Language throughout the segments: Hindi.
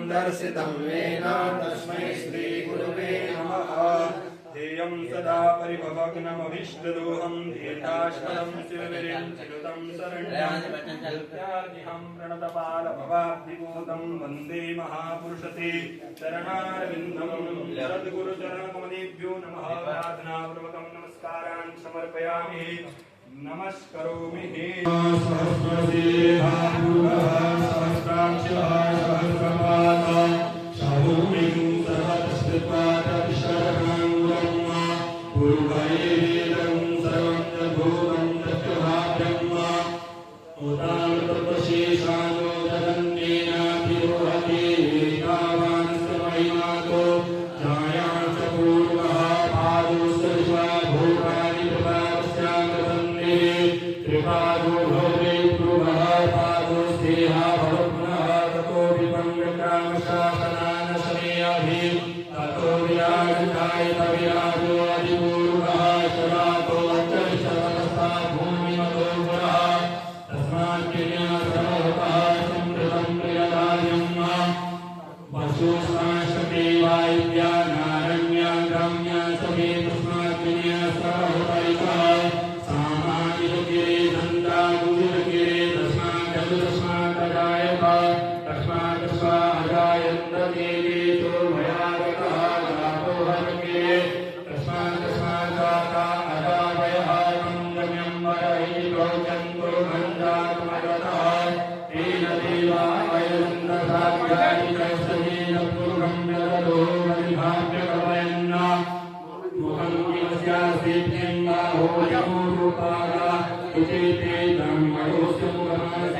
दर्शितं येन तस्मै श्रीगुरुवे नमः। ध्येयं सदा परिभवग्नमभीष्टदोहं दीर्घाश्वलं शिवविरिञ्चिनुतं शरण्यार्तिहं प्रणतपालभवाब्धिभूतं वन्दे महापुरुषते चरणारविन्दं। सद्गुरुचरणकमलेभ्यो नमः। प्रार्थनापूर्वकं नमस्कारान् समर्पयामि। नमस्करोमि। Thank you.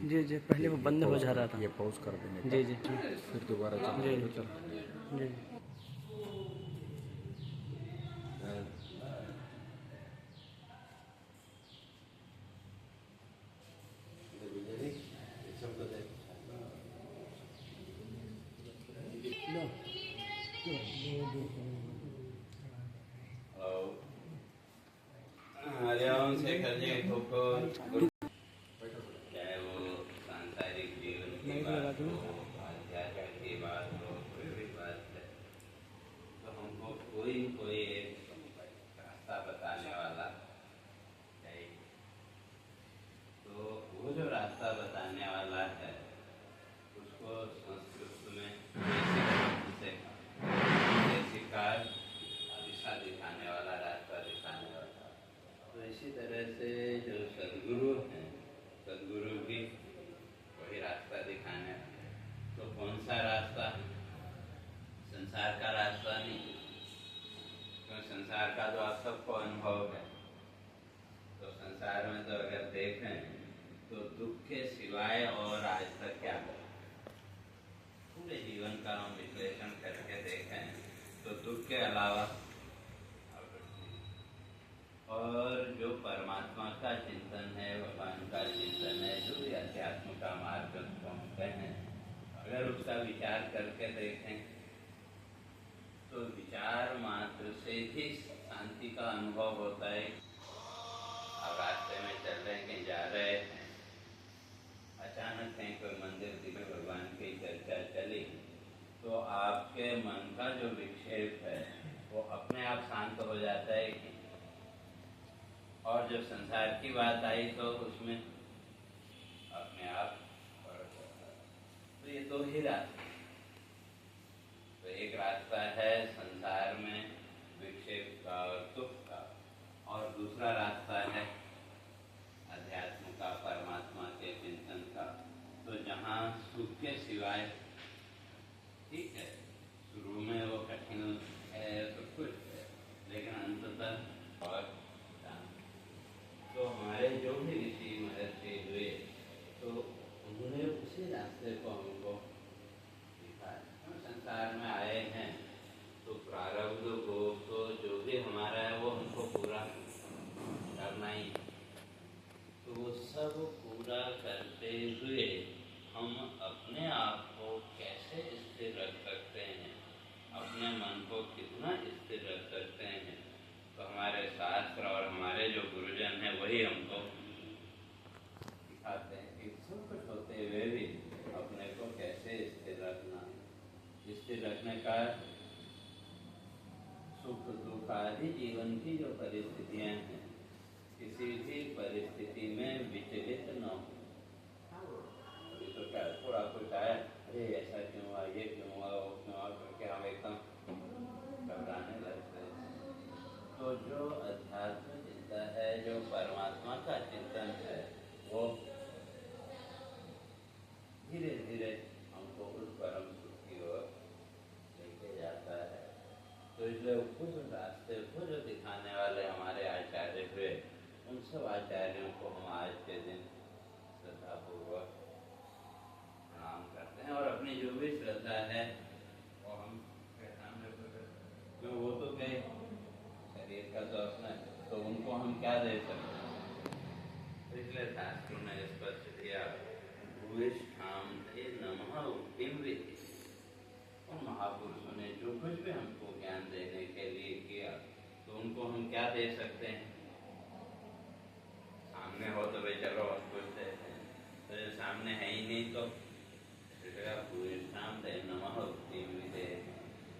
जी जी, पहले वो बंद हो जा रहा था। ये पॉज कर देने जी जी फिर दोबारा जी चल जी। हरिओम शेखर जी को चाहे वो सांसारिक जीवन की बात हो, अध्यात्म की बात हो, कोई भी बात है, तो हमको कोई एक रास्ता बताने वाला चाहिए। तो वो जो रास्ता बताने वाला है उसको संस्कृत में दिशा दिखाने वाला, रास्ता दिखाने वाला। तो इसी तरह से जो सद्गुरु हैं, सद्गुरु भी वही रास्ता दिखाने। तो कौन सा रास्ता? संसार का रास्ता नहीं, क्यों? संसार का तो आप सबको अनुभव है। तो संसार में तो अगर देखें तो दुख के सिवाय और आज तक क्या है? पूरे जीवन का हम विश्लेषण करके देखें तो दुख के अलावा और जो परमात्मा का चिंतन है, भगवान का चिंतन है, जो भी अध्यात्म का मार्ग पहुँचते हैं, अगर उसका विचार करके देखें तो विचार मात्र से ही शांति का अनुभव होता है। अब रास्ते में चल रहे हैं, कहीं जा रहे हैं, अचानक कहीं कोई मंदिर दिखे, भगवान की चर्चा चली, तो आपके मन का जो विक्षेप है वो अपने आप शांत हो जाता है कि, और जब संसार की बात आई तो उसमें अपने आप फर्क होता है। तो ये दो ही रास्ते। तो एक रास्ता है संसार में विक्षेप का और दुख का, और दूसरा रास्ता है अध्यात्म का, परमात्मा के चिंतन का। तो जहाँ सुख के सिवाय, ठीक है, शुरू में वो कठिन है, सब कुछ है, लेकिन अंततः और तो हमारे जो भी ऋषि महर्षि हुए तो उन्होंने उसी रास्ते को हमको दिखाया। हम संसार में आए हैं तो प्रारब्ध को तो जो भी हमारा है वो हमको पूरा करना ही। तो वो सब पूरा करते हुए हम अपने आप को कैसे स्थिर रख सकते हैं, अपने मन को कितना स्थिर रख सकते हैं, तो हमारे शास्त्र और हमारे जो गुरुजन हैं वही हमको सिखाते हैं कि सब कुछ होते हुए भी अपने को कैसे स्थिर रखना। स्थिर रखने का सुख दुख आदि जीवन की जो परिस्थितियां हैं, किसी भी परिस्थिति में विचलित न हो। अभी तो क्या थोड़ा कुछ आया, अरे ऐसा क्यों हुआ, ये क्यों हुआ, वो क्यों हुआ, करके हम एकदम घबराने लगते हैं। तो जो अध्यात्म चिंतन है, जो परमात्मा का चिंतन है, वो धीरे धीरे हमको उस परम सुख की ओर लेके जाता है। तो इसलिए उस रास्ते को जो दिखाने वाले हमारे आचार्य हुए, उन सब आचार्यों को हम आज के दिन श्रद्धापूर्वक प्रणाम करते हैं और अपनी जो कुछ भी हमको ज्ञान देने के लिए किया, तो उनको हम क्या दे सकते हैं? सामने हो तो भाई चलो और कुछ देते हैं, तो ये सामने है ही नहीं तो पूरे शाम दे नमः भक्ति भी दे,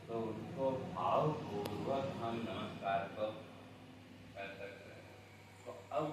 तो उनको भाव पूर्वक हम नमस्कार को कर सकते हैं। तो अब